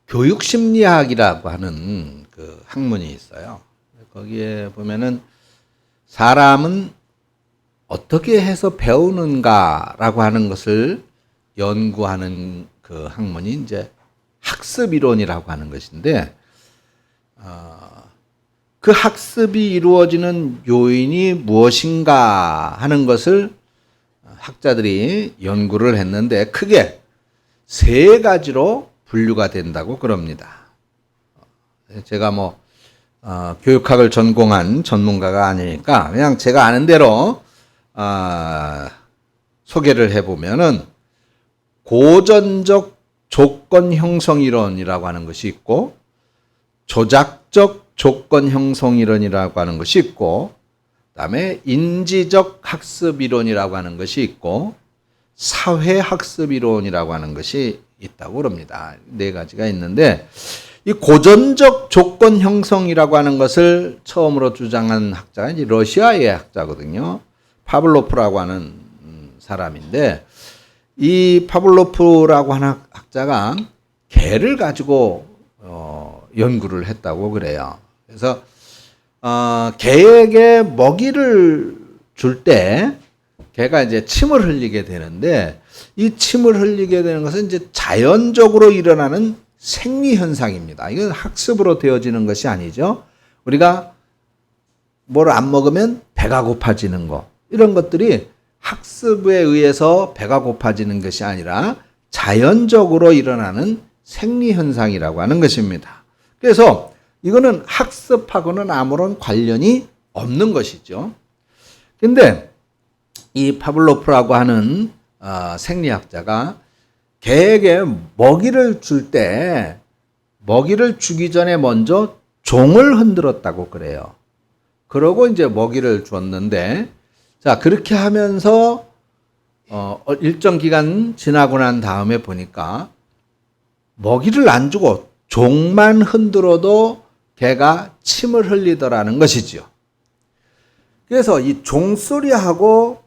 교육심리학이라고 하는 그 학문이 있어요. 거기에 보면은 사람은 어떻게 해서 배우는가라고 하는 것을 연구하는 그 학문이 이제 학습이론이라고 하는 것인데, 그 학습이 이루어지는 요인이 무엇인가 하는 것을 학자들이 연구를 했는데 크게 세 가지로 분류가 된다고 그럽니다. 제가 교육학을 전공한 전문가가 아니니까 그냥 제가 아는 대로 소개를 해보면은 고전적 조건 형성 이론이라고 하는 것이 있고, 조작적 조건 형성 이론이라고 하는 것이 있고, 그다음에 인지적 학습 이론이라고 하는 것이 있고, 사회 학습 이론이라고 하는 것이 있다고 그럽니다. 네 가지가 있는데, 이 고전적 조건 형성이라고 하는 것을 처음으로 주장한 학자가 이제 러시아의 학자거든요. 파블로프라고 하는 사람인데, 이 파블로프라고 하는 학자가 개를 가지고 연구를 했다고 그래요. 그래서 개에게 먹이를 줄 때 개가 이제 침을 흘리게 되는데, 이 침을 흘리게 되는 것은 이제 자연적으로 일어나는 생리 현상입니다. 이건 학습으로 되어지는 것이 아니죠. 우리가 뭘 안 먹으면 배가 고파지는 거, 이런 것들이 학습에 의해서 배가 고파지는 것이 아니라 자연적으로 일어나는 생리 현상이라고 하는 것입니다. 그래서 이거는 학습하고는 아무런 관련이 없는 것이죠. 근데 이 파블로프라고 하는 생리학자가 개에게 먹이를 줄 때 먹이를 주기 전에 먼저 종을 흔들었다고 그래요. 그러고 이제 먹이를 줬는데, 자, 그렇게 하면서 일정 기간 지나고 난 다음에 보니까 먹이를 안 주고 종만 흔들어도 개가 침을 흘리더라는 것이지요. 그래서 이 종소리하고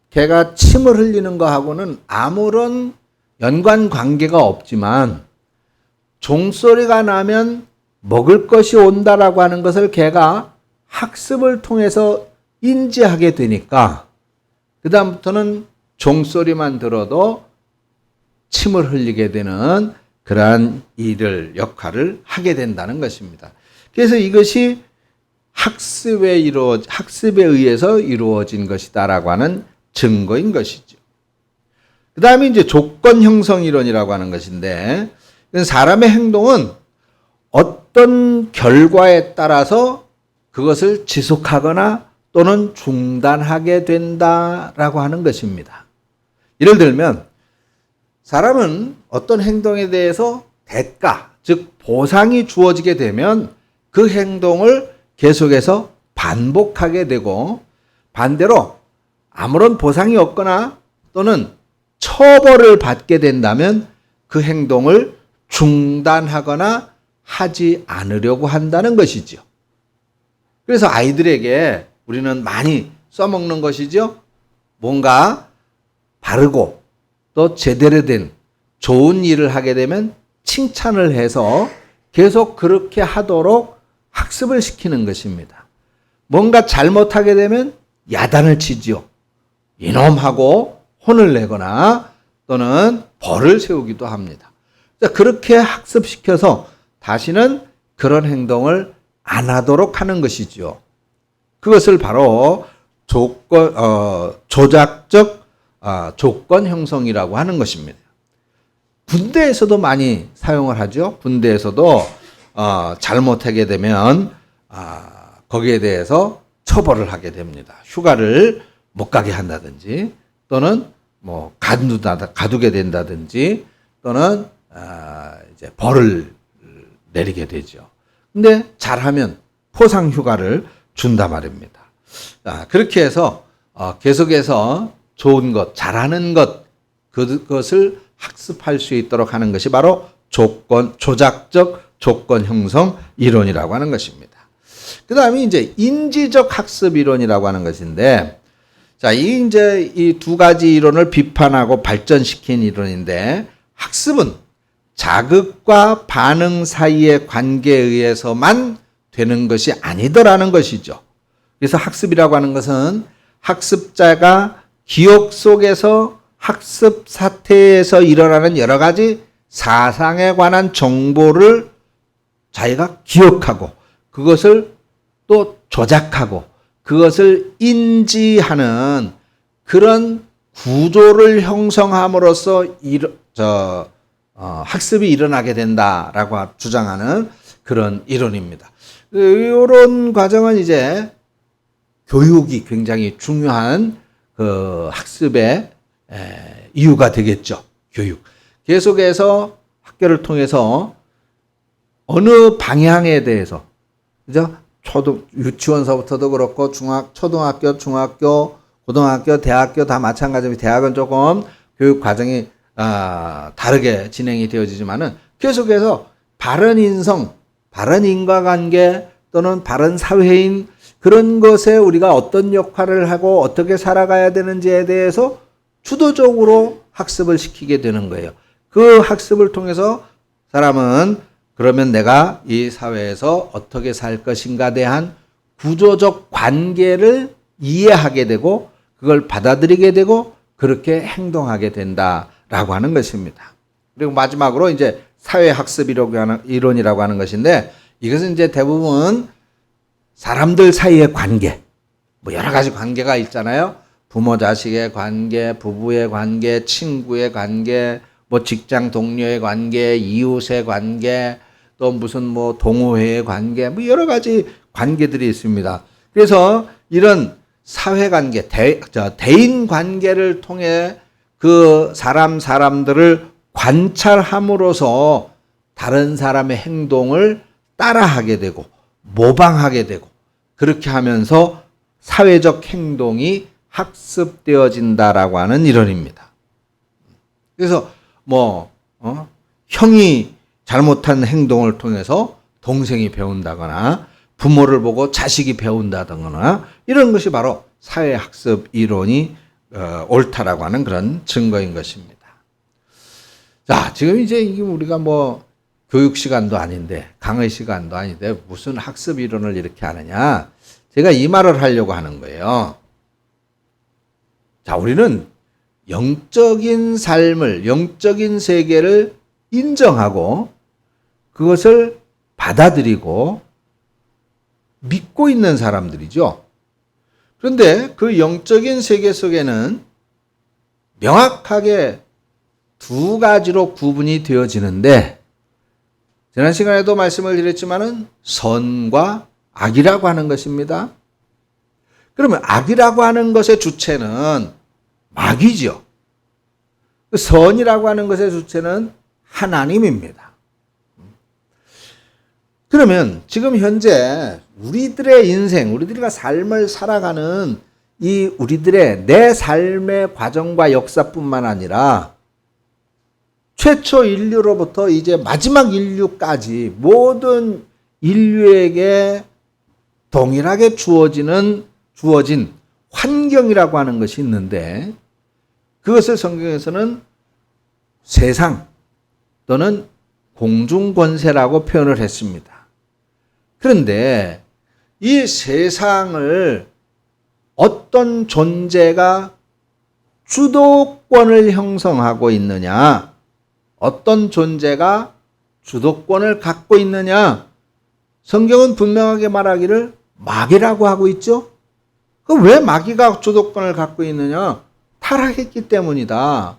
개가 침을 흘리는 거하고는 아무런 연관 관계가 없지만, 종소리가 나면 먹을 것이 온다라고 하는 것을 개가 학습을 통해서 인지하게 되니까 그 다음부터는 종소리만 들어도 침을 흘리게 되는 그러한 역할을 하게 된다는 것입니다. 그래서 이것이 학습에 의해서 이루어진 것이다라고 하는 증거인 것이죠. 그 다음에 이제 조건 형성 이론이라고 하는 것인데, 사람의 행동은 어떤 결과에 따라서 그것을 지속하거나 또는 중단하게 된다라고 하는 것입니다. 예를 들면 사람은 어떤 행동에 대해서 대가, 즉 보상이 주어지게 되면 그 행동을 계속해서 반복하게 되고, 반대로 아무런 보상이 없거나 또는 처벌을 받게 된다면 그 행동을 중단하거나 하지 않으려고 한다는 것이죠. 그래서 아이들에게 우리는 많이 써먹는 것이죠. 뭔가 바르고 또 제대로 된 좋은 일을 하게 되면 칭찬을 해서 계속 그렇게 하도록 학습을 시키는 것입니다. 뭔가 잘못하게 되면 야단을 치지요. 이놈하고 혼을 내거나 또는 벌을 세우기도 합니다. 그렇게 학습시켜서 다시는 그런 행동을 안 하도록 하는 것이죠. 그것을 바로 조작적 조건 형성이라고 하는 것입니다. 군대에서도 많이 사용을 하죠. 군대에서도 잘못하게 되면 거기에 대해서 처벌을 하게 됩니다. 휴가를 못 가게 한다든지 또는 가두게 된다든지 또는 이제 벌을 내리게 되죠. 근데 잘하면 포상 휴가를 준다 말입니다. 그렇게 해서 계속해서 좋은 것, 잘하는 것, 그것을 학습할 수 있도록 하는 것이 바로 조작적 조건 형성 이론이라고 하는 것입니다. 그 다음에 이제 인지적 학습 이론이라고 하는 것인데, 자, 이 두 가지 이론을 비판하고 발전시킨 이론인데, 학습은 자극과 반응 사이의 관계에 의해서만 되는 것이 아니더라는 것이죠. 그래서 학습이라고 하는 것은 학습자가 기억 속에서 학습 사태에서 일어나는 여러 가지 사상에 관한 정보를 자기가 기억하고 그것을 또 조작하고 그것을 인지하는 그런 구조를 형성함으로써 학습이 일어나게 된다라고 주장하는 그런 이론입니다. 이런 과정은 이제 교육이 굉장히 중요한 그 학습의 이유가 되겠죠. 교육. 계속해서 학교를 통해서 어느 방향에 대해서, 그죠? 유치원서부터도 그렇고 초등학교, 중학교, 고등학교, 대학교 다 마찬가지입니다. 대학은 조금 교육 과정이 다르게 진행이 되어지지만은 계속해서 바른 인성, 바른 인과관계 또는 바른 사회인 그런 것에 우리가 어떤 역할을 하고 어떻게 살아가야 되는지에 대해서 주도적으로 학습을 시키게 되는 거예요. 그 학습을 통해서 사람은 그러면 내가 이 사회에서 어떻게 살 것인가에 대한 구조적 관계를 이해하게 되고 그걸 받아들이게 되고 그렇게 행동하게 된다라고 하는 것입니다. 그리고 마지막으로 이제 사회학습 이론이라고 하는 것인데 이것은 이제 대부분 사람들 사이의 관계, 뭐 여러 가지 관계가 있잖아요. 부모 자식의 관계, 부부의 관계, 친구의 관계, 뭐 직장 동료의 관계, 이웃의 관계, 또 무슨 뭐 동호회의 관계, 뭐 여러 가지 관계들이 있습니다. 그래서 이런 사회 관계, 대인 관계를 통해 그 사람들을 관찰함으로써 다른 사람의 행동을 따라하게 되고 모방하게 되고 그렇게 하면서 사회적 행동이 학습되어진다라고 하는 이론입니다. 그래서 형이 잘못한 행동을 통해서 동생이 배운다거나 부모를 보고 자식이 배운다거나 이런 것이 바로 사회학습 이론이 옳다라고 하는 그런 증거인 것입니다. 자, 지금 이제 이게 우리가 교육 시간도 아닌데 강의 시간도 아닌데 무슨 학습 이론을 이렇게 하느냐? 제가 이 말을 하려고 하는 거예요. 자, 우리는 영적인 삶을, 영적인 세계를 인정하고 그것을 받아들이고 믿고 있는 사람들이죠. 그런데 그 영적인 세계 속에는 명확하게 두 가지로 구분이 되어지는데 지난 시간에도 말씀을 드렸지만은 선과 악이라고 하는 것입니다. 그러면 악이라고 하는 것의 주체는 마귀죠. 선이라고 하는 것의 주체는 하나님입니다. 그러면 지금 현재 우리들의 인생, 우리들과 삶을 살아가는 이 우리들의 내 삶의 과정과 역사뿐만 아니라 최초 인류로부터 이제 마지막 인류까지 모든 인류에게 동일하게 주어진 환경이라고 하는 것이 있는데 그것을 성경에서는 세상 또는 공중권세라고 표현을 했습니다. 그런데 이 세상을 어떤 존재가 주도권을 형성하고 있느냐, 어떤 존재가 주도권을 갖고 있느냐, 성경은 분명하게 말하기를 마귀라고 하고 있죠. 왜 마귀가 주도권을 갖고 있느냐? 타락했기 때문이다.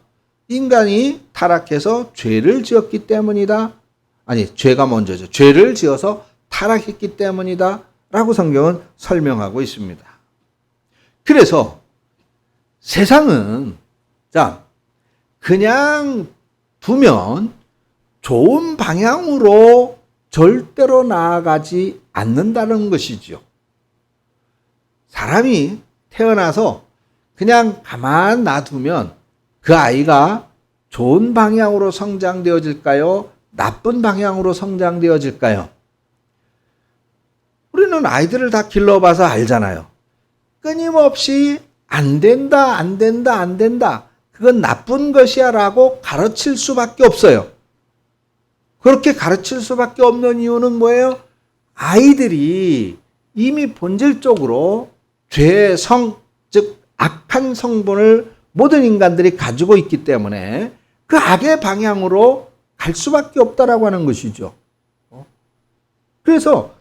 인간이 타락해서 죄를 지었기 때문이다. 아니, 죄가 먼저죠. 죄를 지어서 타락했기 때문이다. 라고 성경은 설명하고 있습니다. 그래서 세상은 그냥 두면 좋은 방향으로 절대로 나아가지 않는다는 것이죠. 사람이 태어나서 그냥 가만 놔두면 그 아이가 좋은 방향으로 성장되어질까요? 나쁜 방향으로 성장되어질까요? 우리는 아이들을 다 길러봐서 알잖아요. 끊임없이 안 된다. 그건 나쁜 것이야 라고 가르칠 수밖에 없어요. 그렇게 가르칠 수밖에 없는 이유는 뭐예요? 아이들이 이미 본질적으로 죄성, 즉 악한 성분을 모든 인간들이 가지고 있기 때문에 그 악의 방향으로 갈 수밖에 없다라고 하는 것이죠. 그래서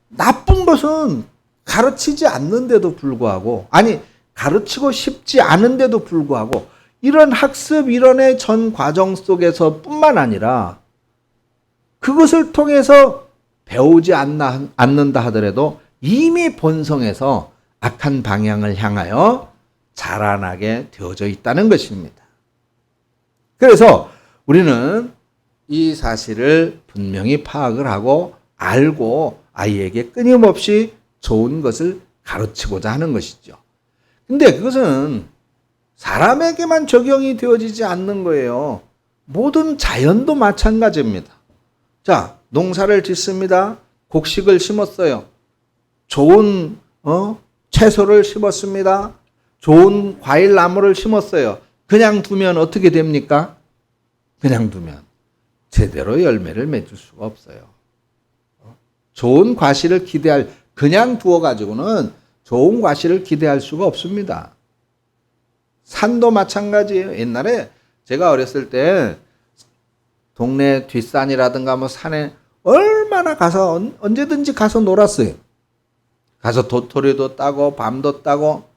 나쁜 것은 가르치지 않는데도 불구하고, 아니 가르치고 싶지 않은데도 불구하고 이런 학습 이론의 전 과정 속에서 뿐만 아니라 그것을 통해서 배우지 않는다 하더라도 이미 본성에서 악한 방향을 향하여 자라나게 되어져 있다는 것입니다. 그래서 우리는 이 사실을 분명히 파악을 하고 알고 아이에게 끊임없이 좋은 것을 가르치고자 하는 것이죠. 근데 그것은 사람에게만 적용이 되어지지 않는 거예요. 모든 자연도 마찬가지입니다. 자, 농사를 짓습니다. 곡식을 심었어요. 좋은 채소를 심었습니다. 좋은 과일 나무를 심었어요. 그냥 두면 어떻게 됩니까? 그냥 두면 제대로 열매를 맺을 수가 없어요. 좋은 과실을 그냥 두어가지고는 좋은 과실을 기대할 수가 없습니다. 산도 마찬가지예요. 옛날에 제가 어렸을 때 동네 뒷산이라든가 뭐 산에 얼마나 가서 언제든지 가서 놀았어요. 가서 도토리도 따고 밤도 따고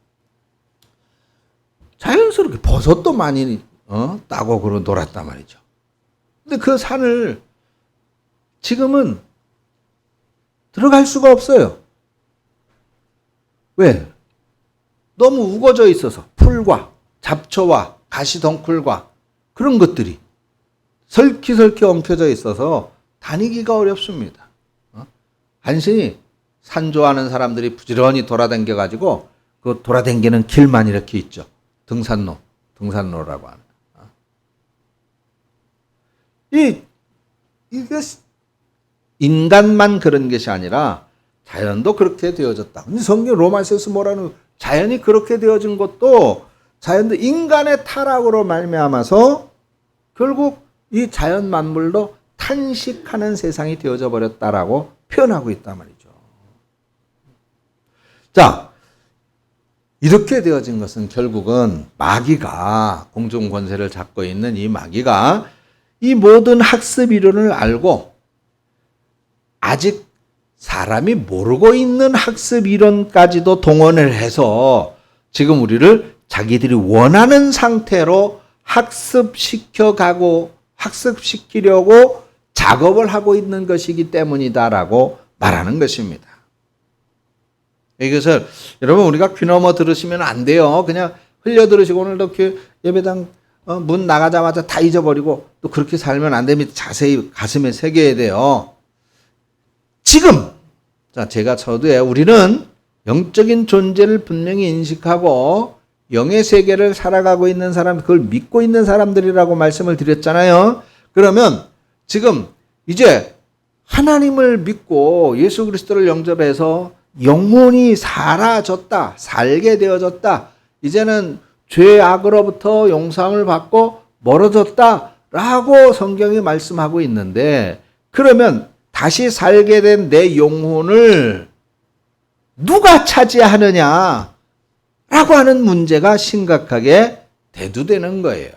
자연스럽게 버섯도 많이 따고 그러고 놀았단 말이죠. 근데 그 산을 지금은 들어갈 수가 없어요. 왜? 너무 우거져 있어서 풀과 잡초와 가시덩굴과 그런 것들이 설키설키 엉켜져 있어서 다니기가 어렵습니다. 간신히 산 좋아하는 사람들이 부지런히 돌아다녀가지고 그 돌아다니는 길만 이렇게 있죠. 등산로라고 하는. 이게 인간만 그런 것이 아니라 자연도 그렇게 되어졌다. 근데 성경 로마서에서 뭐라는 자연이 그렇게 되어진 것도 자연도 인간의 타락으로 말미암아서 결국 이 자연 만물도 탄식하는 세상이 되어져 버렸다라고 표현하고 있단 말이죠. 자, 이렇게 되어진 것은 결국은 마귀가 공중 권세를 잡고 있는 이 마귀가 이 모든 학습 이론을 알고 아직 사람이 모르고 있는 학습 이론까지도 동원을 해서 지금 우리를 자기들이 원하는 상태로 학습시키려고 작업을 하고 있는 것이기 때문이다라고 말하는 것입니다. 이것을 여러분 우리가 귀 넘어 들으시면 안 돼요. 그냥 흘려 들으시고 오늘도 예배당 문 나가자마자 다 잊어버리고 또 그렇게 살면 안 됩니다. 자세히 가슴에 새겨야 돼요. 지금 제가 저도에 우리는 영적인 존재를 분명히 인식하고 영의 세계를 살아가고 있는 사람, 그걸 믿고 있는 사람들이라고 말씀을 드렸잖아요. 그러면 지금 이제 하나님을 믿고 예수 그리스도를 영접해서 영혼이 사라졌다, 살게 되어졌다, 이제는 죄악으로부터 용서함을 받고 멀어졌다라고 성경이 말씀하고 있는데, 그러면 다시 살게 된 내 영혼을 누가 차지하느냐 라고 하는 문제가 심각하게 대두되는 거예요.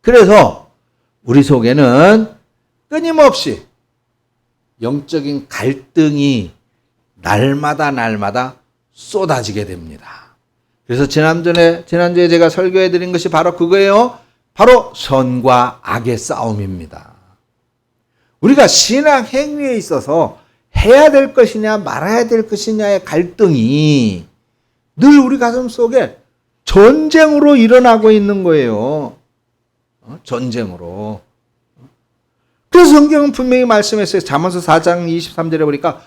그래서 우리 속에는 끊임없이 영적인 갈등이 날마다 쏟아지게 됩니다. 그래서 지난주에 제가 설교해 드린 것이 바로 그거예요. 바로 선과 악의 싸움입니다. 우리가 신앙 행위에 있어서 해야 될 것이냐 말아야 될 것이냐의 갈등이 늘 우리 가슴 속에 전쟁으로 일어나고 있는 거예요. 전쟁으로. 그래서 성경은 분명히 말씀했어요. 잠언서 4장 23절에 보니까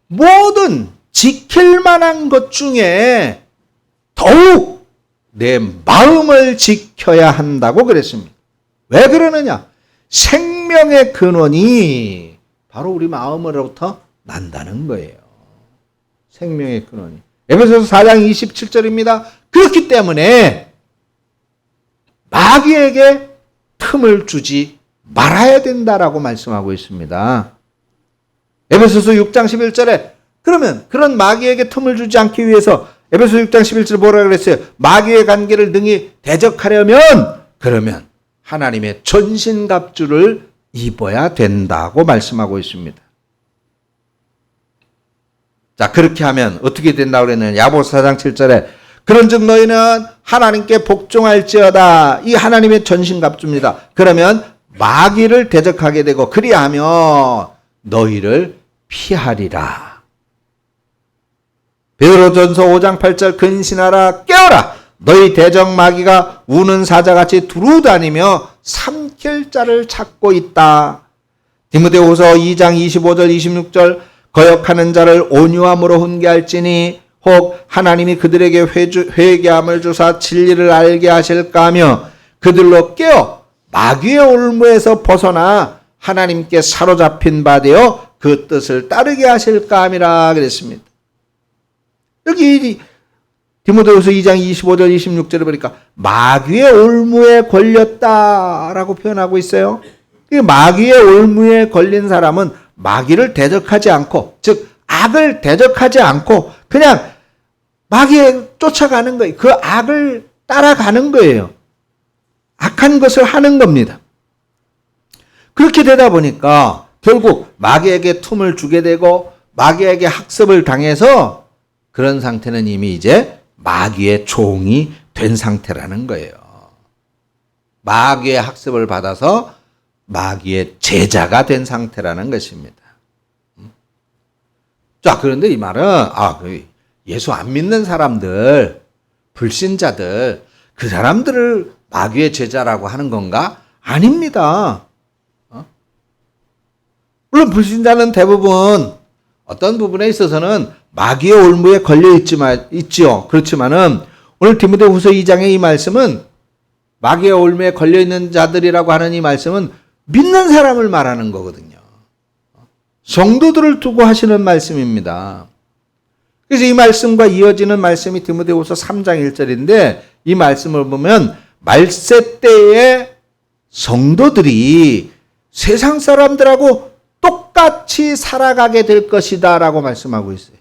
모든 지킬 만한 것 중에 더욱 내 마음을 지켜야 한다고 그랬습니다. 왜 그러느냐? 생명의 근원이 바로 우리 마음으로부터 난다는 거예요. 생명의 근원이. 에베소서 4장 27절입니다. 그렇기 때문에 마귀에게 틈을 주지 말아야 된다라고 말씀하고 있습니다. 에베소서 6장 11절에 그러면 그런 마귀에게 틈을 주지 않기 위해서 에베소 6장 11절 뭐라 그랬어요? 마귀의 관계를 능히 대적하려면 그러면 하나님의 전신갑주를 입어야 된다고 말씀하고 있습니다. 자, 그렇게 하면 어떻게 된다고 그랬느냐? 야고보서 4장 7절에 그런즉 너희는 하나님께 복종할지어다. 이 하나님의 전신갑주입니다. 그러면 마귀를 대적하게 되고 그리하면 너희를 피하리라. 베드로전서 5장 8절 근신하라 깨어라 너희 대적 마귀가 우는 사자같이 두루다니며 삼킬 자를 찾고 있다. 디모데후서 2장 25절 26절 거역하는 자를 온유함으로 훈계할지니 혹 하나님이 그들에게 회개함을 주사 진리를 알게 하실까 하며 그들로 깨어 마귀의 올무에서 벗어나 하나님께 사로잡힌 바 되어 그 뜻을 따르게 하실까 함이라 그랬습니다. 여기 디모데후서 2장 25절 26절에 보니까 마귀의 올무에 걸렸다라고 표현하고 있어요. 마귀의 올무에 걸린 사람은 마귀를 대적하지 않고, 즉 악을 대적하지 않고 그냥 마귀에 쫓아가는 거예요. 그 악을 따라가는 거예요. 악한 것을 하는 겁니다. 그렇게 되다 보니까 결국 마귀에게 틈을 주게 되고 마귀에게 학습을 당해서 그런 상태는 이미 이제 마귀의 종이 된 상태라는 거예요. 마귀의 학습을 받아서 마귀의 제자가 된 상태라는 것입니다. 자, 그런데 이 말은 예수 안 믿는 사람들, 불신자들, 그 사람들을 마귀의 제자라고 하는 건가? 아닙니다. 물론 불신자는 대부분 어떤 부분에 있어서는 마귀의 올무에 걸려 있지요. 그렇지만은 오늘 디모데후서 2장의 이 말씀은 마귀의 올무에 걸려 있는 자들이라고 하는 이 말씀은 믿는 사람을 말하는 거거든요. 성도들을 두고 하시는 말씀입니다. 그래서 이 말씀과 이어지는 말씀이 디모데후서 3장 1절인데 이 말씀을 보면 말세 때의 성도들이 세상 사람들하고 똑같이 살아가게 될 것이다 라고 말씀하고 있어요.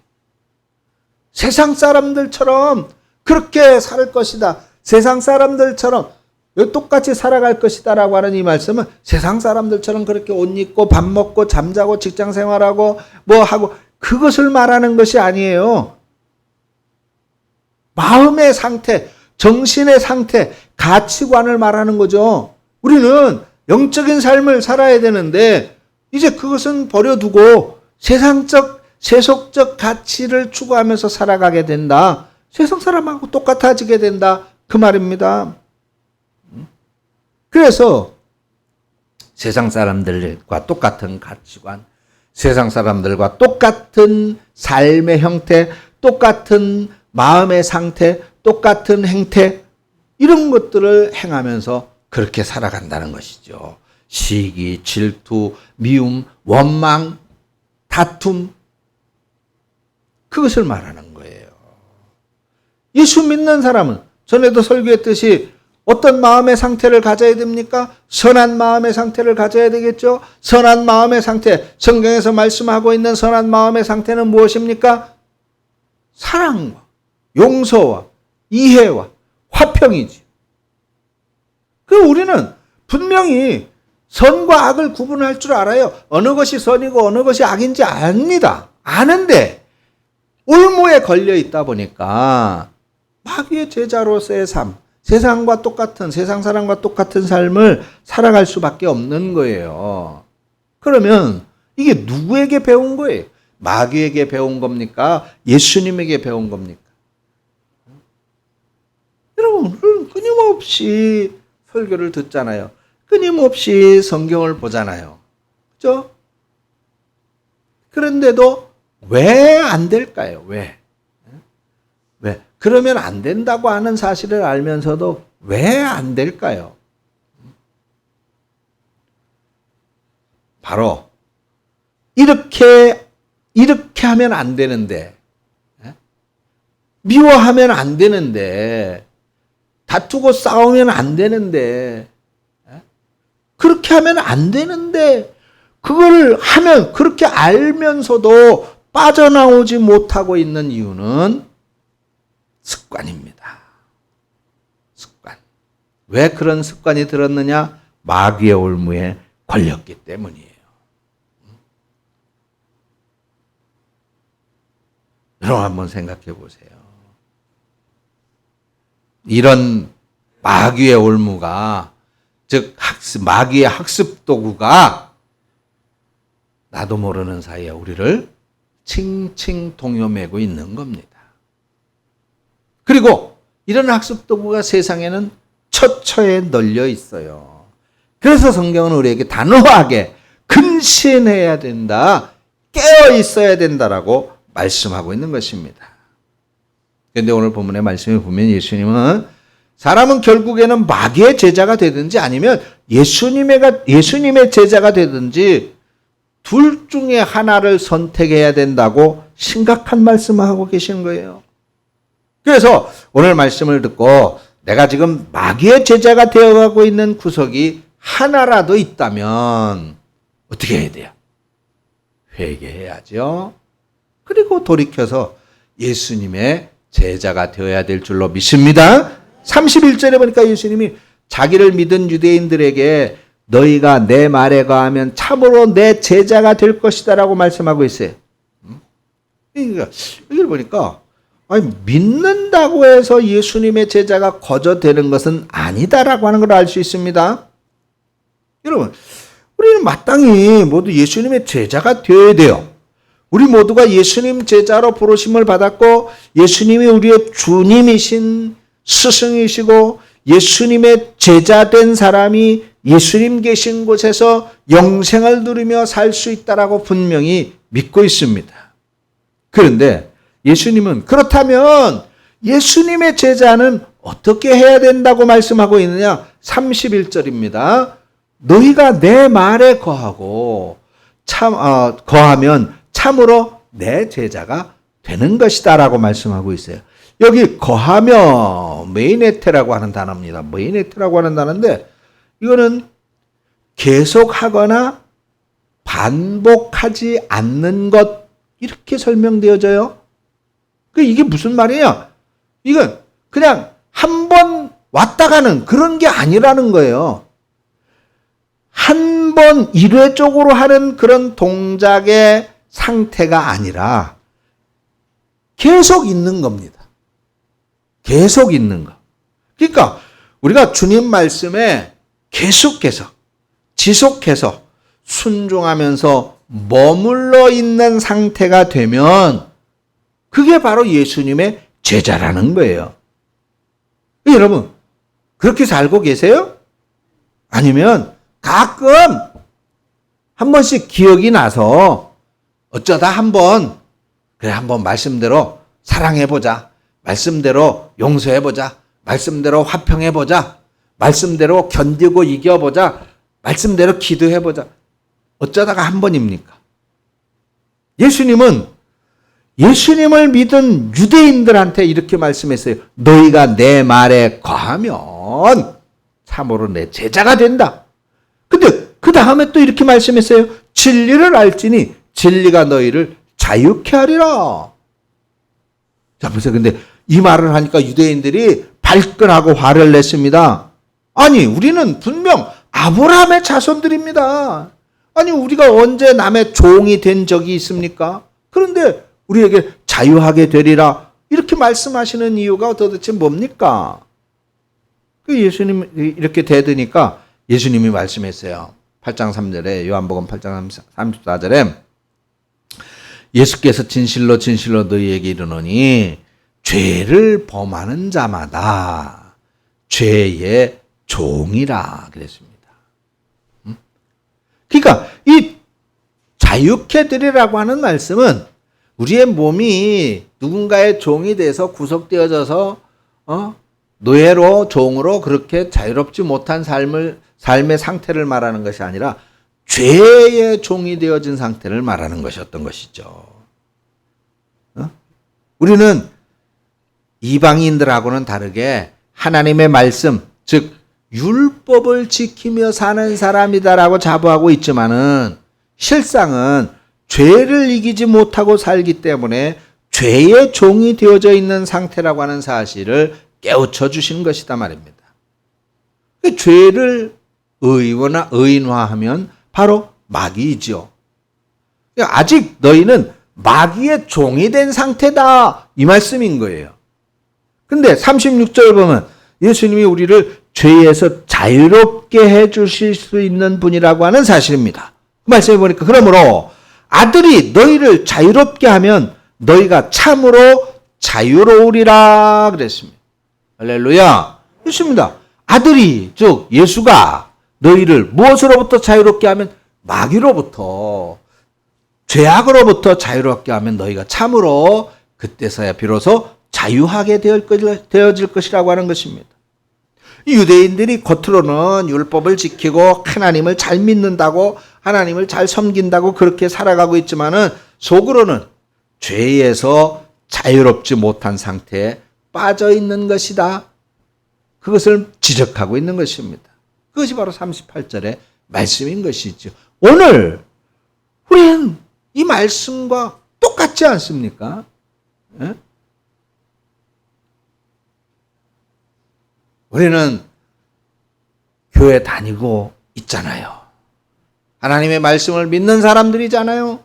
세상 사람들처럼 그렇게 살 것이다. 세상 사람들처럼 똑같이 살아갈 것이다 라고 하는 이 말씀은 세상 사람들처럼 그렇게 옷 입고 밥 먹고 잠자고 직장 생활하고 뭐 하고 그것을 말하는 것이 아니에요. 마음의 상태, 정신의 상태, 가치관을 말하는 거죠. 우리는 영적인 삶을 살아야 되는데 이제 그것은 버려두고 세상적, 세속적 가치를 추구하면서 살아가게 된다. 세상 사람하고 똑같아지게 된다. 그 말입니다. 그래서 세상 사람들과 똑같은 가치관, 세상 사람들과 똑같은 삶의 형태, 똑같은 마음의 상태, 똑같은 행태, 이런 것들을 행하면서 그렇게 살아간다는 것이죠. 시기, 질투, 미움, 원망, 다툼, 그것을 말하는 거예요. 예수 믿는 사람은 전에도 설교했듯이 어떤 마음의 상태를 가져야 됩니까? 선한 마음의 상태를 가져야 되겠죠? 선한 마음의 상태, 성경에서 말씀하고 있는 선한 마음의 상태는 무엇입니까? 사랑과 용서와 이해와 화평이지. 그럼 우리는 분명히 선과 악을 구분할 줄 알아요. 어느 것이 선이고 어느 것이 악인지 압니다. 아는데 올무에 걸려 있다 보니까 마귀의 제자로서의 삶, 세상과 똑같은, 세상 사람과 똑같은 삶을 살아갈 수밖에 없는 거예요. 그러면 이게 누구에게 배운 거예요? 마귀에게 배운 겁니까? 예수님에게 배운 겁니까? 여러분, 끊임없이 설교를 듣잖아요. 끊임없이 성경을 보잖아요. 그죠? 그런데도 왜 안 될까요? 왜? 그러면 안 된다고 하는 사실을 알면서도 왜 안 될까요? 바로 이렇게 하면 안 되는데, 미워하면 안 되는데, 다투고 싸우면 안 되는데, 그렇게 하면 안 되는데, 그걸 하면 그렇게 알면서도 빠져나오지 못하고 있는 이유는 습관입니다. 습관. 왜 그런 습관이 들었느냐? 마귀의 올무에 걸렸기 때문이에요. 여러분 한번 생각해 보세요. 이런 마귀의 올무가, 즉 마귀의 학습 도구가 나도 모르는 사이에 우리를 칭칭 동요매고 있는 겁니다. 그리고 이런 학습 도구가 세상에는 처처에 널려 있어요. 그래서 성경은 우리에게 단호하게 근신해야 된다, 깨어 있어야 된다라고 말씀하고 있는 것입니다. 그런데 오늘 본문의 말씀을 보면 예수님은 사람은 결국에는 마귀의 제자가 되든지 아니면 예수님의 제자가 되든지 둘 중에 하나를 선택해야 된다고 심각한 말씀을 하고 계시는 거예요. 그래서 오늘 말씀을 듣고 내가 지금 마귀의 제자가 되어가고 있는 구석이 하나라도 있다면 어떻게 해야 돼요? 회개해야죠. 그리고 돌이켜서 예수님의 제자가 되어야 될 줄로 믿습니다. 31절에 보니까 예수님이 자기를 믿은 유대인들에게 너희가 내 말에 거하면 참으로 내 제자가 될 것이다 라고 말씀하고 있어요. 그러니까 여기를 보니까 믿는다고 해서 예수님의 제자가 거저 되는 것은 아니다라고 하는 걸 알 수 있습니다. 여러분, 우리는 마땅히 모두 예수님의 제자가 되어야 돼요. 우리 모두가 예수님 제자로 부르심을 받았고 예수님이 우리의 주님이신 스승이시고 예수님의 제자된 사람이 예수님 계신 곳에서 영생을 누리며 살 수 있다라고 분명히 믿고 있습니다. 그런데 예수님은 그렇다면 예수님의 제자는 어떻게 해야 된다고 말씀하고 있느냐? 31절입니다. 너희가 내 말에 거하고 거하면 참으로 내 제자가 되는 것이다 라고 말씀하고 있어요. 여기 거하며 메이네테라고 하는 단어입니다. 메이네테라고 하는 단어인데 이거는 계속하거나 반복하지 않는 것 이렇게 설명되어져요. 이게 무슨 말이에요? 이건 그냥 한 번 왔다 가는 그런 게 아니라는 거예요. 한 번 일회적으로 하는 그런 동작의 상태가 아니라 계속 있는 겁니다. 계속 있는 거. 그러니까 우리가 주님 말씀에 계속해서 지속해서 순종하면서 머물러 있는 상태가 되면 그게 바로 예수님의 제자라는 거예요. 여러분 그렇게 살고 계세요? 아니면 가끔 한 번씩 기억이 나서 어쩌다 한번 말씀대로 사랑해보자, 말씀대로 용서해보자, 말씀대로 화평해보자, 말씀대로 견디고 이겨보자, 말씀대로 기도해보자. 어쩌다가 한 번입니까? 예수님은 예수님을 믿은 유대인들한테 이렇게 말씀했어요. 너희가 내 말에 거하면 참으로 내 제자가 된다. 근데 그 다음에 또 이렇게 말씀했어요. 진리를 알지니 진리가 너희를 자유케 하리라. 자, 보세요. 근데 이 말을 하니까 유대인들이 발끈하고 화를 냈습니다. 아니, 우리는 분명 아브라함의 자손들입니다. 아니, 우리가 언제 남의 종이 된 적이 있습니까? 그런데 우리에게 자유하게 되리라. 이렇게 말씀하시는 이유가 도대체 뭡니까? 예수님이 이렇게 대드니까 예수님이 말씀했어요. 8장 3절에, 요한복음 8장 34절에 예수께서 진실로 진실로 너희에게 이르노니 죄를 범하는 자마다 죄의 종이라 그랬습니다. 그러니까 이 자유케 되리라고 하는 말씀은 우리의 몸이 누군가의 종이 돼서 구속되어져서 노예로 종으로 그렇게 자유롭지 못한 삶의 상태를 말하는 것이 아니라 죄의 종이 되어진 상태를 말하는 것이었던 것이죠. 우리는 이방인들하고는 다르게 하나님의 말씀, 즉 율법을 지키며 사는 사람이다라고 자부하고 있지만은 실상은 죄를 이기지 못하고 살기 때문에 죄의 종이 되어져 있는 상태라고 하는 사실을 깨우쳐 주시는 것이다 말입니다. 죄를 의인화하면 바로 마귀이죠. 아직 너희는 마귀의 종이 된 상태다, 이 말씀인 거예요. 근데 36절 보면 예수님이 우리를 죄에서 자유롭게 해 주실 수 있는 분이라고 하는 사실입니다. 그 말씀해 보니까 그러므로 아들이 너희를 자유롭게 하면 너희가 참으로 자유로우리라 그랬습니다. 할렐루야. 그렇습니다. 아들이, 즉 예수가 너희를 무엇으로부터 자유롭게 하면 마귀로부터, 죄악으로부터 자유롭게 하면 너희가 참으로 그때서야 비로소 자유하게 되어질 것이라고 하는 것입니다. 유대인들이 겉으로는 율법을 지키고 하나님을 잘 믿는다고, 하나님을 잘 섬긴다고 그렇게 살아가고 있지만은 속으로는 죄에서 자유롭지 못한 상태에 빠져 있는 것이다. 그것을 지적하고 있는 것입니다. 그것이 바로 38절의 말씀인 것이죠. 오늘 우리는 이 말씀과 똑같지 않습니까? 예? 우리는 교회 다니고 있잖아요. 하나님의 말씀을 믿는 사람들이잖아요.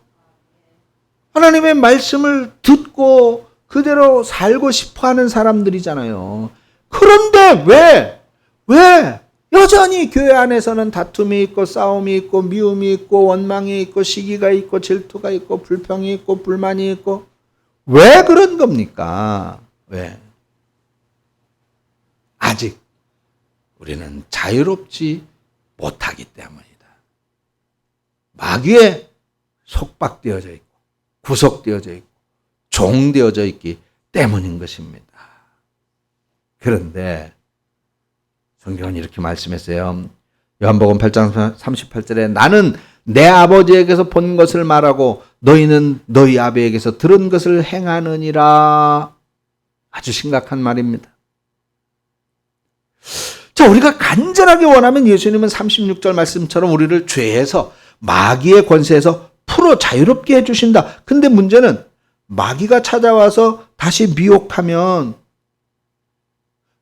하나님의 말씀을 듣고 그대로 살고 싶어 하는 사람들이잖아요. 그런데 왜 여전히 교회 안에서는 다툼이 있고 싸움이 있고 미움이 있고 원망이 있고 시기가 있고 질투가 있고 불평이 있고 불만이 있고, 왜 그런 겁니까? 왜? 아직 우리는 자유롭지 못하기 때문이다. 마귀에 속박되어져 있고 구속되어져 있고 종되어져 있기 때문인 것입니다. 그런데 성경은 이렇게 말씀했어요. 요한복음 8장 38절에 나는 내 아버지에게서 본 것을 말하고 너희는 너희 아버지에게서 들은 것을 행하느니라. 아주 심각한 말입니다. 자, 우리가 간절하게 원하면 예수님은 36절 말씀처럼 우리를 죄에서, 마귀의 권세에서 풀어 자유롭게 해주신다. 근데 문제는 마귀가 찾아와서 다시 미혹하면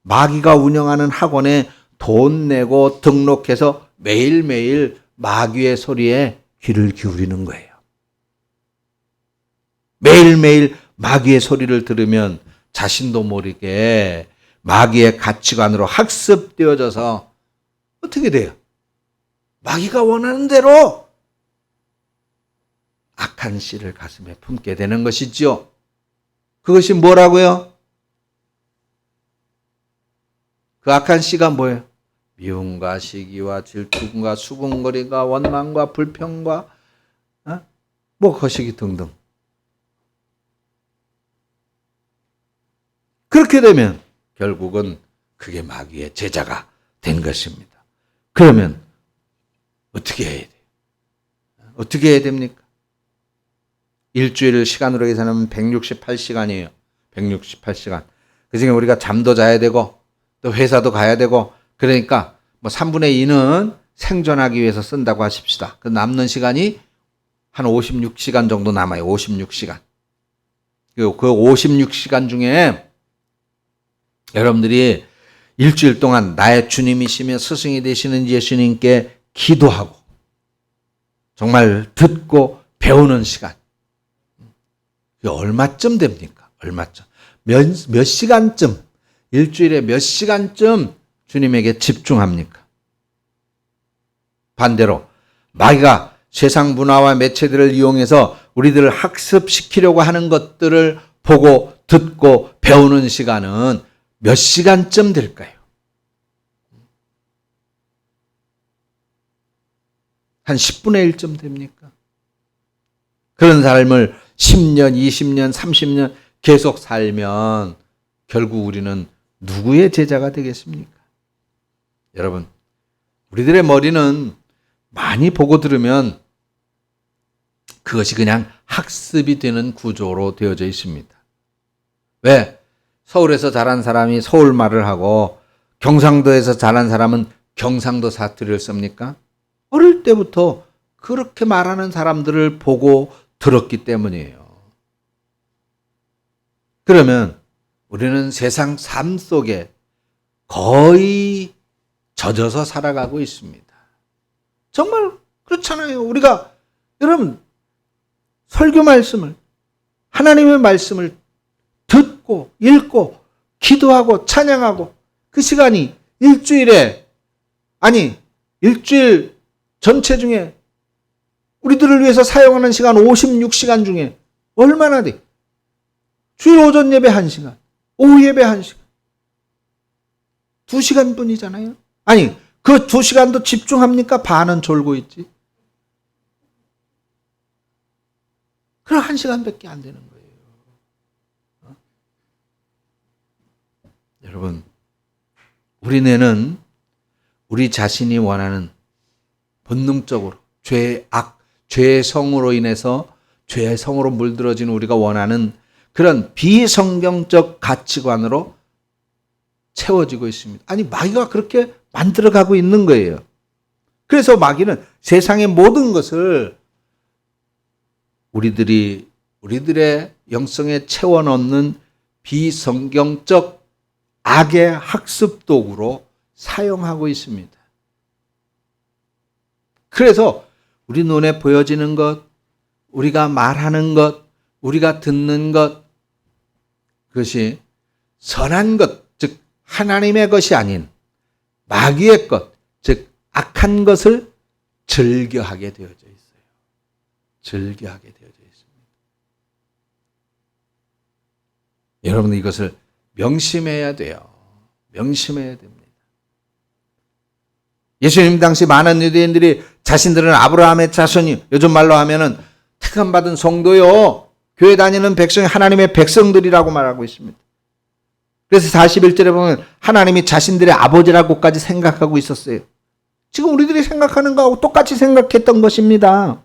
마귀가 운영하는 학원에 돈 내고 등록해서 매일매일 마귀의 소리에 귀를 기울이는 거예요. 매일매일 마귀의 소리를 들으면 자신도 모르게 마귀의 가치관으로 학습되어져서 어떻게 돼요? 마귀가 원하는 대로 악한 씨를 가슴에 품게 되는 것이죠. 그것이 뭐라고요? 그 악한 씨가 뭐예요? 미움과 시기와 질투와 수군거리가 원망과 불평과 거시기 등등. 그렇게 되면 결국은 그게 마귀의 제자가 된 것입니다. 그러면 어떻게 해야 돼요? 어떻게 해야 됩니까? 일주일 시간으로 계산하면 168시간이에요. 168시간. 그중에 우리가 잠도 자야 되고 또 회사도 가야 되고, 그러니까 3분의 2는 생존하기 위해서 쓴다고 하십시다. 그 남는 시간이 한 56시간 정도 남아요. 56시간. 그 56시간 중에 여러분들이 일주일 동안 나의 주님이시며 스승이 되시는 예수님께 기도하고 정말 듣고 배우는 시간. 그게 얼마쯤 됩니까? 얼마쯤? 몇 시간쯤? 일주일에 몇 시간쯤 주님에게 집중합니까? 반대로 마귀가 세상 문화와 매체들을 이용해서 우리들을 학습시키려고 하는 것들을 보고 듣고 배우는 시간은 몇 시간쯤 될까요? 한 10분의 1쯤 됩니까? 그런 삶을 10년, 20년, 30년 계속 살면 결국 우리는 누구의 제자가 되겠습니까? 여러분, 우리들의 머리는 많이 보고 들으면 그것이 그냥 학습이 되는 구조로 되어져 있습니다. 왜? 서울에서 자란 사람이 서울 말을 하고 경상도에서 자란 사람은 경상도 사투리를 씁니까? 어릴 때부터 그렇게 말하는 사람들을 보고 들었기 때문이에요. 그러면 우리는 세상 삶 속에 거의 젖어서 살아가고 있습니다. 정말 그렇잖아요. 우리가 여러분 설교 말씀을, 하나님의 말씀을 듣고 읽고 기도하고 찬양하고 그 시간이 일주일 전체 중에 우리들을 위해서 사용하는 시간 56시간 중에 얼마나 돼? 주일 오전 예배 1시간, 오후 예배 1시간. 2시간 뿐이잖아요. 아니, 그 2시간도 집중합니까? 반은 졸고 있지. 그럼 1시간밖에 안 되는 거예요. 여러분, 우리 뇌는 우리 자신이 원하는 본능적으로 죄의 성으로 인해서 죄의 성으로 물들어진 우리가 원하는 그런 비성경적 가치관으로 채워지고 있습니다. 아니, 마귀가 그렇게 만들어가고 있는 거예요. 그래서 마귀는 세상의 모든 것을 우리들의 영성에 채워넣는 비성경적 악의 학습 도구로 사용하고 있습니다. 그래서 우리 눈에 보여지는 것, 우리가 말하는 것, 우리가 듣는 것, 그것이 선한 것, 즉 하나님의 것이 아닌 마귀의 것, 즉 악한 것을 즐겨하게 되어져 있어요. 즐겨하게 되어져 있습니다. 여러분 이것을 명심해야 돼요. 명심해야 됩니다. 예수님 당시 많은 유대인들이 자신들은 아브라함의 자손이, 요즘 말로 하면은 택함받은 성도요, 교회 다니는 백성이 하나님의 백성들이라고 말하고 있습니다. 그래서 41절에 보면 하나님이 자신들의 아버지라고까지 생각하고 있었어요. 지금 우리들이 생각하는 거하고 똑같이 생각했던 것입니다.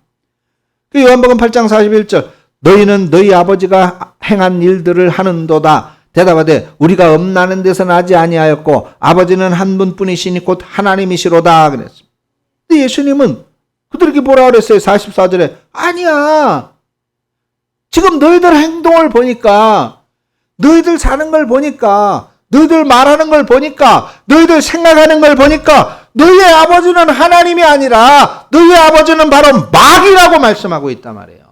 그 요한복음 8장 41절, 너희는 너희 아버지가 행한 일들을 하는도다. 대답하되 우리가 엄나는 데서 나지 아니하였고 아버지는 한 분뿐이시니 곧 하나님이시로다 그랬습니다. 근데 예수님은 그들에게 뭐라 그랬어요? 44절에 아니야. 지금 너희들 행동을 보니까, 너희들 사는 걸 보니까, 너희들 말하는 걸 보니까, 너희들 생각하는 걸 보니까 너희의 아버지는 하나님이 아니라 너희의 아버지는 바로 마귀라고 말씀하고 있단 말이에요.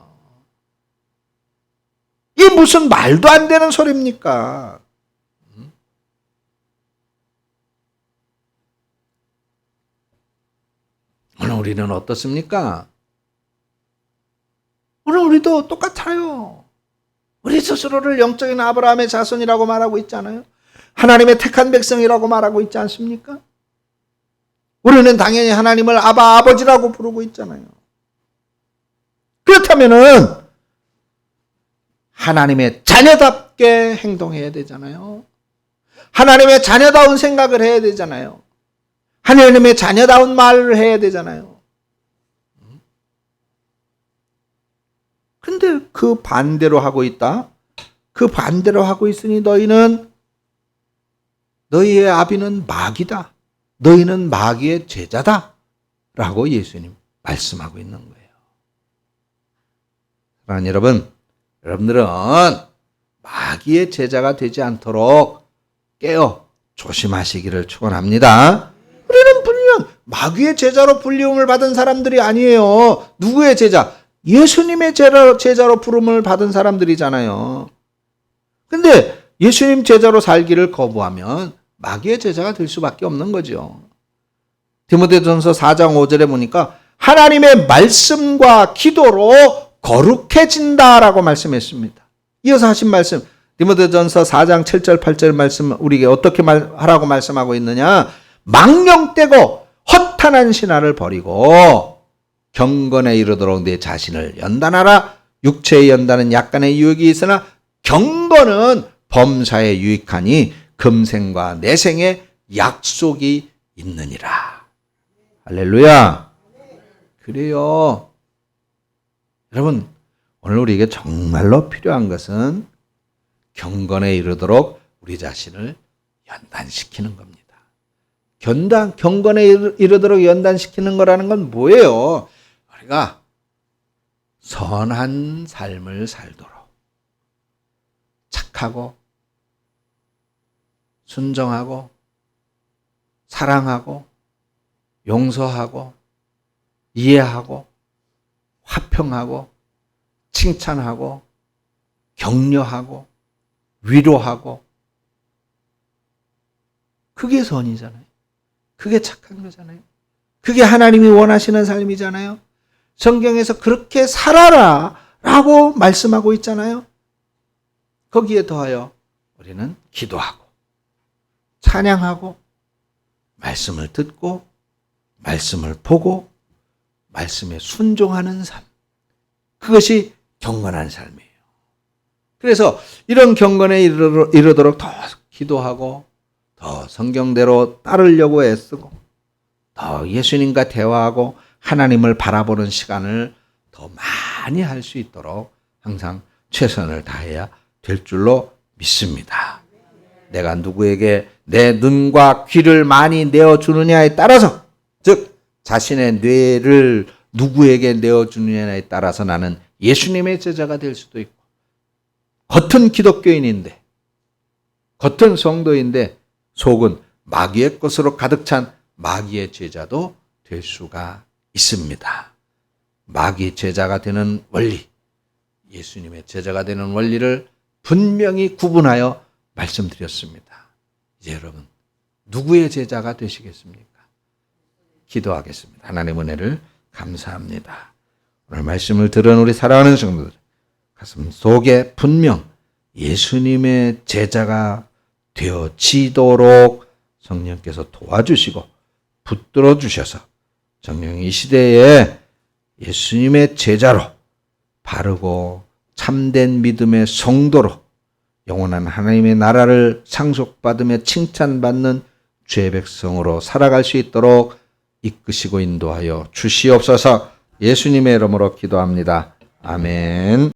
이게 무슨 말도 안 되는 소리입니까? 오늘 우리는 어떻습니까? 오늘 우리도 똑같아요. 우리 스스로를 영적인 아브라함의 자손이라고 말하고 있잖아요. 하나님의 택한 백성이라고 말하고 있지 않습니까? 우리는 당연히 하나님을 아버지라고 부르고 있잖아요. 그렇다면은 하나님의 자녀답게 행동해야 되잖아요. 하나님의 자녀다운 생각을 해야 되잖아요. 하나님의 자녀다운 말을 해야 되잖아요. 근데 그 반대로 하고 있다. 그 반대로 하고 있으니 너희의 아비는 마귀다. 너희는 마귀의 제자다. 라고 예수님 말씀하고 있는 거예요. 사랑하는 여러분, 여러분들은 마귀의 제자가 되지 않도록 깨어 조심하시기를 축원합니다. 우리는 분명 마귀의 제자로 불리움을 받은 사람들이 아니에요. 누구의 제자? 예수님의 제자로 부름을 받은 사람들이잖아요. 근데 예수님 제자로 살기를 거부하면 마귀의 제자가 될 수밖에 없는 거죠. 디모데전서 4장 5절에 보니까 하나님의 말씀과 기도로 거룩해진다라고 말씀했습니다. 이어서 하신 말씀, 디모데전서 4장 7절 8절 말씀 우리에게 어떻게 하라고 말씀하고 있느냐? 망령되고 허탄한 신화를 버리고 경건에 이르도록 내 자신을 연단하라. 육체의 연단은 약간의 유익이 있으나 경건은 범사에 유익하니 금생과 내생에 약속이 있느니라. 할렐루야. 그래요. 여러분, 오늘 우리에게 정말로 필요한 것은 경건에 이르도록 우리 자신을 연단시키는 겁니다. 경건에 이르도록 연단시키는 거라는 건 뭐예요? 우리가 선한 삶을 살도록 착하고 순정하고 사랑하고 용서하고 이해하고 화평하고 칭찬하고 격려하고 위로하고, 그게 선이잖아요. 그게 착한 거잖아요. 그게 하나님이 원하시는 삶이잖아요. 성경에서 그렇게 살아라 라고 말씀하고 있잖아요. 거기에 더하여 우리는 기도하고 찬양하고 말씀을 듣고 말씀을 보고 말씀에 순종하는 삶, 그것이 경건한 삶이에요. 그래서 이런 경건에 이르도록 더 기도하고 더 성경대로 따르려고 애쓰고 더 예수님과 대화하고 하나님을 바라보는 시간을 더 많이 할 수 있도록 항상 최선을 다해야 될 줄로 믿습니다. 내가 누구에게 내 눈과 귀를 많이 내어주느냐에 따라서, 즉 자신의 뇌를 누구에게 내어주느냐에 따라서 나는 예수님의 제자가 될 수도 있고, 겉은 기독교인인데 겉은 성도인데 속은 마귀의 것으로 가득 찬 마귀의 제자도 될 수가 있습니다. 마귀 제자가 되는 원리, 예수님의 제자가 되는 원리를 분명히 구분하여 말씀드렸습니다. 이제 여러분 누구의 제자가 되시겠습니까? 기도하겠습니다. 하나님의 은혜를 감사합니다. 오늘 말씀을 들은 우리 사랑하는 성도들, 가슴 속에 분명 예수님의 제자가 되어지도록 성령께서 도와주시고 붙들어 주셔서 정녕 이 시대에 예수님의 제자로 바르고 참된 믿음의 성도로 영원한 하나님의 나라를 상속받으며 칭찬받는 주의 백성으로 살아갈 수 있도록 이끄시고 인도하여 주시옵소서. 예수님의 이름으로 기도합니다. 아멘.